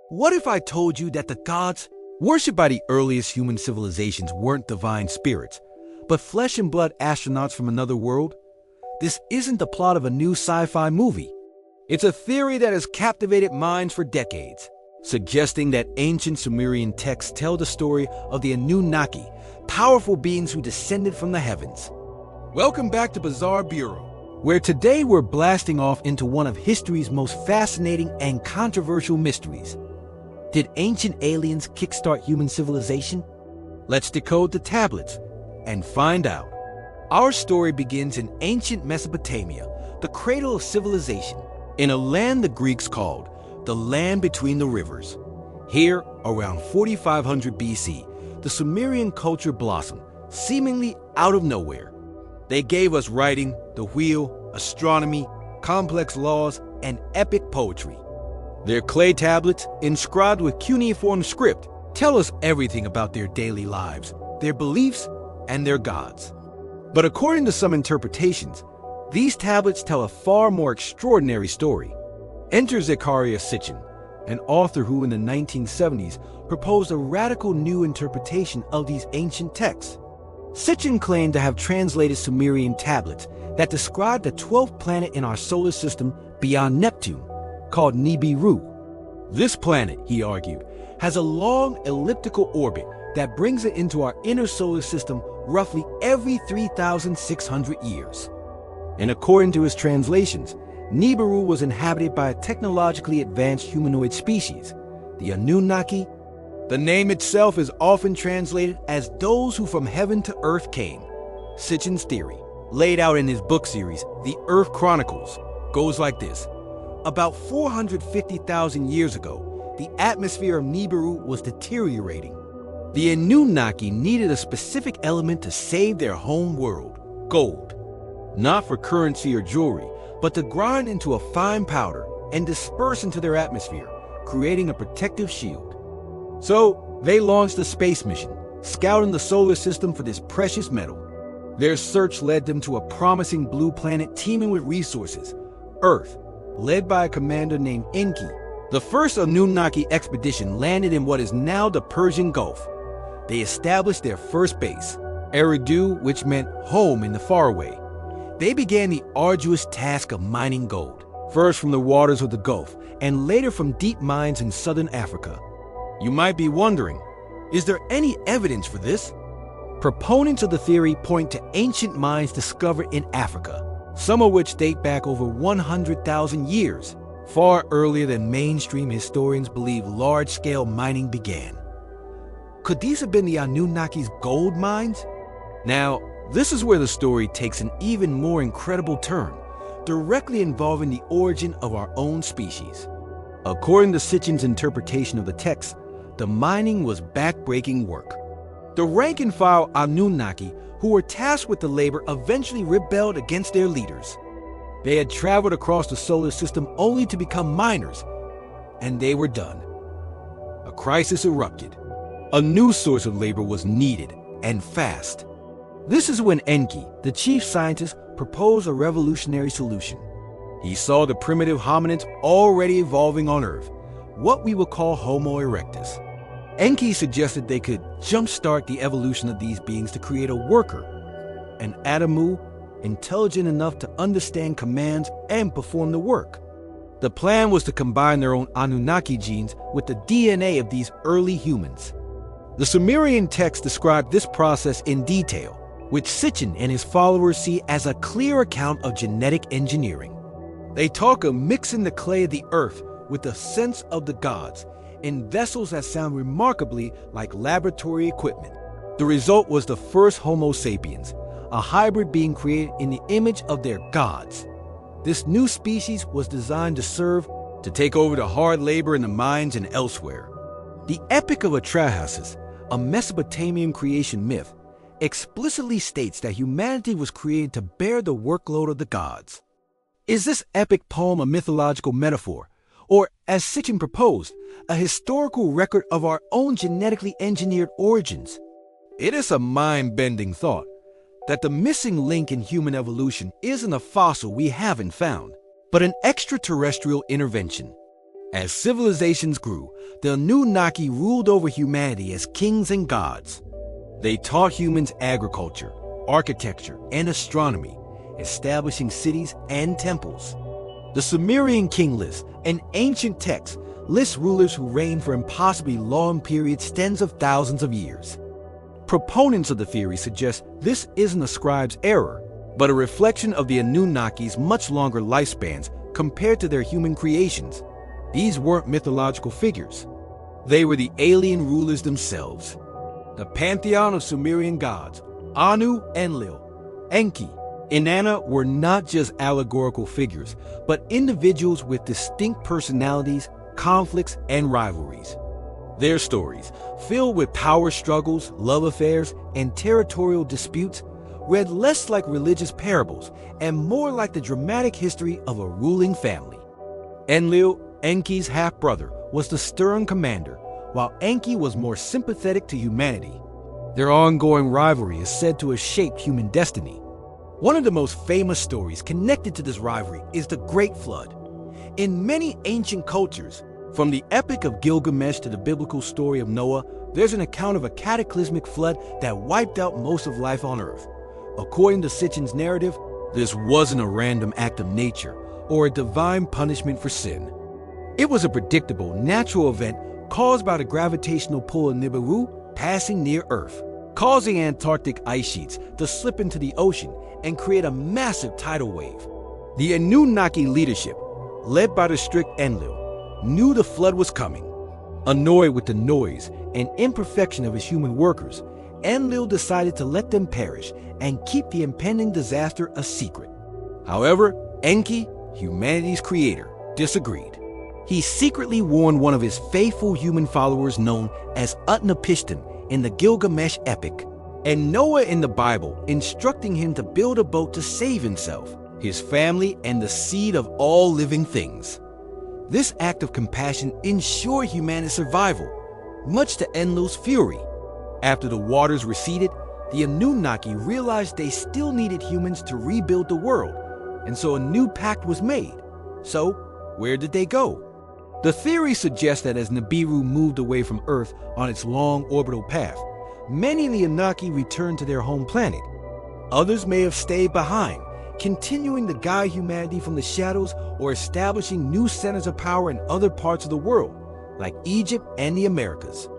What if I told you that the gods, worshipped by the earliest human civilizations, weren't divine spirits, but flesh and blood astronauts from another world? This isn't the plot of a new sci-fi movie. It's a theory that has captivated minds for decades, suggesting that ancient Sumerian texts tell the story of the Anunnaki, powerful beings who descended from the heavens. Welcome back to Bizarre Bureau, where today we're blasting off into one of history's most fascinating and controversial mysteries. Did ancient aliens kickstart human civilization? Let's decode the tablets and find out. Our story begins in ancient Mesopotamia, the cradle of civilization, in a land the Greeks called the land between the rivers. Here, around 4500 BC, the Sumerian culture blossomed, seemingly out of nowhere. They gave us writing, the wheel, astronomy, complex laws, and epic poetry. Their clay tablets, inscribed with cuneiform script, tell us everything about their daily lives, their beliefs, and their gods. But according to some interpretations, these tablets tell a far more extraordinary story. Enter Zecharia Sitchin, an author who in the 1970s proposed a radical new interpretation of these ancient texts. Sitchin claimed to have translated Sumerian tablets that described the 12th planet in our solar system beyond Neptune, called Nibiru. This planet, he argued, has a long elliptical orbit that brings it into our inner solar system roughly every 3,600 years. And according to his translations, Nibiru was inhabited by a technologically advanced humanoid species, the Anunnaki. The name itself is often translated as those who from heaven to earth came. Sitchin's theory, laid out in his book series, The Earth Chronicles, goes like this. About 450,000 years ago, the atmosphere of Nibiru was deteriorating. The Anunnaki needed a specific element to save their home world, gold. Not for currency or jewelry, but to grind into a fine powder and disperse into their atmosphere, creating a protective shield. So, they launched a space mission, scouting the solar system for this precious metal. Their search led them to a promising blue planet teeming with resources, Earth, led by a commander named Enki. The first Anunnaki expedition landed in what is now the Persian Gulf. They established their first base, Eridu, which meant home in the faraway. They began the arduous task of mining gold, first from the waters of the Gulf, and later from deep mines in southern Africa. You might be wondering, is there any evidence for this? Proponents of the theory point to ancient mines discovered in Africa, some of which date back over 100,000 years, far earlier than mainstream historians believe large-scale mining began. Could these have been the Anunnaki's gold mines? Now, this is where the story takes an even more incredible turn, directly involving the origin of our own species. According to Sitchin's interpretation of the text, the mining was back-breaking work. The rank-and-file Anunnaki, who were tasked with the labor, eventually rebelled against their leaders. They had traveled across the solar system only to become miners, and they were done. A crisis erupted. A new source of labor was needed, and fast. This is when Enki, the chief scientist, proposed a revolutionary solution. He saw the primitive hominids already evolving on Earth, what we will call Homo erectus. Enki suggested they could jumpstart the evolution of these beings to create a worker, an Adamu, intelligent enough to understand commands and perform the work. The plan was to combine their own Anunnaki genes with the DNA of these early humans. The Sumerian texts describe this process in detail, which Sitchin and his followers see as a clear account of genetic engineering. They talk of mixing the clay of the earth with the sense of the gods, in vessels that sound remarkably like laboratory equipment. The result was the first Homo sapiens, a hybrid being created in the image of their gods. This new species was designed to serve to take over the hard labor in the mines and elsewhere. The Epic of Atrahasis, a Mesopotamian creation myth, explicitly states that humanity was created to bear the workload of the gods. Is this epic poem a mythological metaphor, or, as Sitchin proposed, a historical record of our own genetically engineered origins? It is a mind-bending thought that the missing link in human evolution isn't a fossil we haven't found, but an extraterrestrial intervention. As civilizations grew, the Anunnaki ruled over humanity as kings and gods. They taught humans agriculture, architecture, and astronomy, establishing cities and temples. The Sumerian king list, an ancient text, lists rulers who reigned for impossibly long periods, tens of thousands of years. Proponents of the theory suggest this isn't a scribe's error, but a reflection of the Anunnaki's much longer lifespans compared to their human creations. These weren't mythological figures. They were the alien rulers themselves. The pantheon of Sumerian gods, Anu, Enlil, Enki, Inanna were not just allegorical figures, but individuals with distinct personalities, conflicts, and rivalries. Their stories, filled with power struggles, love affairs, and territorial disputes, read less like religious parables and more like the dramatic history of a ruling family. Enlil, Enki's half-brother, was the stern commander, while Enki was more sympathetic to humanity. Their ongoing rivalry is said to have shaped human destiny. One of the most famous stories connected to this rivalry is the Great Flood. In many ancient cultures, from the Epic of Gilgamesh to the biblical story of Noah, there's an account of a cataclysmic flood that wiped out most of life on Earth. According to Sitchin's narrative, this wasn't a random act of nature or a divine punishment for sin. It was a predictable, natural event caused by the gravitational pull of Nibiru passing near Earth, causing Antarctic ice sheets to slip into the ocean and create a massive tidal wave. The Anunnaki leadership, led by the strict Enlil, knew the flood was coming. Annoyed with the noise and imperfection of his human workers, Enlil decided to let them perish and keep the impending disaster a secret. However, Enki, humanity's creator, disagreed. He secretly warned one of his faithful human followers known as Utnapishtim in the Gilgamesh epic, and Noah in the Bible, instructing him to build a boat to save himself, his family, and the seed of all living things. This act of compassion ensured humanity's survival, much to Enlil's fury. After the waters receded, the Anunnaki realized they still needed humans to rebuild the world, and so a new pact was made. So, where did they go? The theory suggests that as Nibiru moved away from Earth on its long orbital path, many of the Anunnaki returned to their home planet. Others may have stayed behind, continuing to guide humanity from the shadows or establishing new centers of power in other parts of the world, like Egypt and the Americas.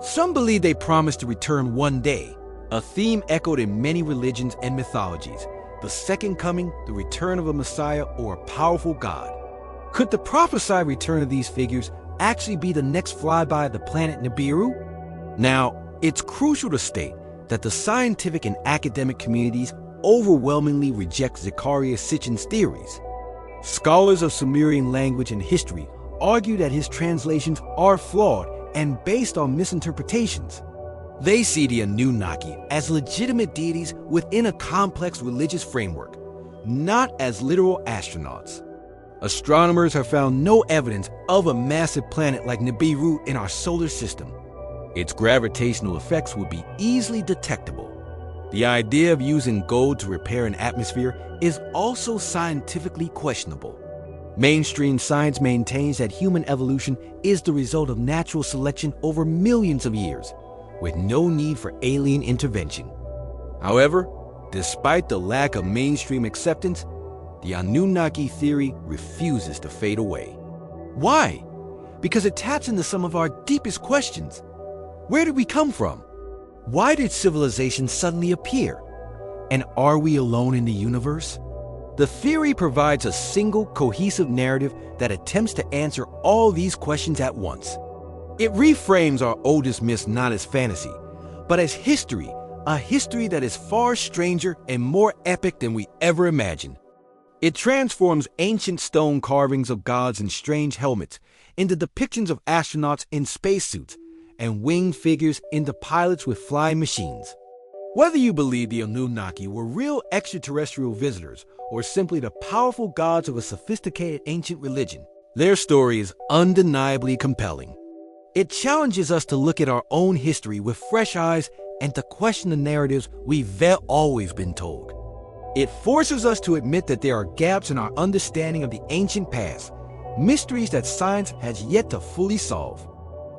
Some believe they promised to return one day, a theme echoed in many religions and mythologies: the second coming, the return of a Messiah, or a powerful God. Could the prophesied return of these figures actually be the next flyby of the planet Nibiru? Now, it's crucial to state that the scientific and academic communities overwhelmingly reject Zecharia Sitchin's theories. Scholars of Sumerian language and history argue that his translations are flawed and based on misinterpretations. They see the Anunnaki as legitimate deities within a complex religious framework, not as literal astronauts. Astronomers have found no evidence of a massive planet like Nibiru in our solar system. Its gravitational effects would be easily detectable. The idea of using gold to repair an atmosphere is also scientifically questionable. Mainstream science maintains that human evolution is the result of natural selection over millions of years, with no need for alien intervention. However, despite the lack of mainstream acceptance, the Anunnaki theory refuses to fade away. Why? Because it taps into some of our deepest questions. Where did we come from? Why did civilization suddenly appear? And are we alone in the universe? The theory provides a single, cohesive narrative that attempts to answer all these questions at once. It reframes our oldest myths not as fantasy, but as history, a history that is far stranger and more epic than we ever imagined. It transforms ancient stone carvings of gods in strange helmets into depictions of astronauts in spacesuits and winged figures into pilots with flying machines. Whether you believe the Anunnaki were real extraterrestrial visitors or simply the powerful gods of a sophisticated ancient religion, their story is undeniably compelling. It challenges us to look at our own history with fresh eyes and to question the narratives we've always been told. It forces us to admit that there are gaps in our understanding of the ancient past mysteries that science has yet to fully solve.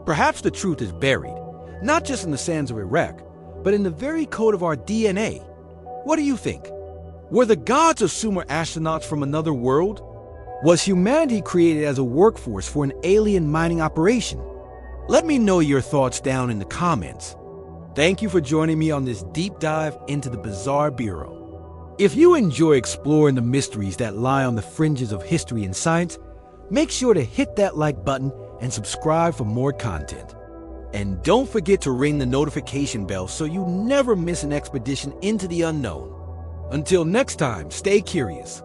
Perhaps the truth is buried, not just in the sands of Iraq, but in the very code of our DNA. What do you think? Were the gods of Sumer astronauts from another world? Was humanity created as a workforce for an alien mining operation? Let me know your thoughts down in the comments. Thank you for joining me on this deep dive into the Bizarre Bureau. If you enjoy exploring the mysteries that lie on the fringes of history and science, make sure to hit that like button and subscribe for more content. And don't forget to ring the notification bell so you never miss an expedition into the unknown. Until next time, stay curious.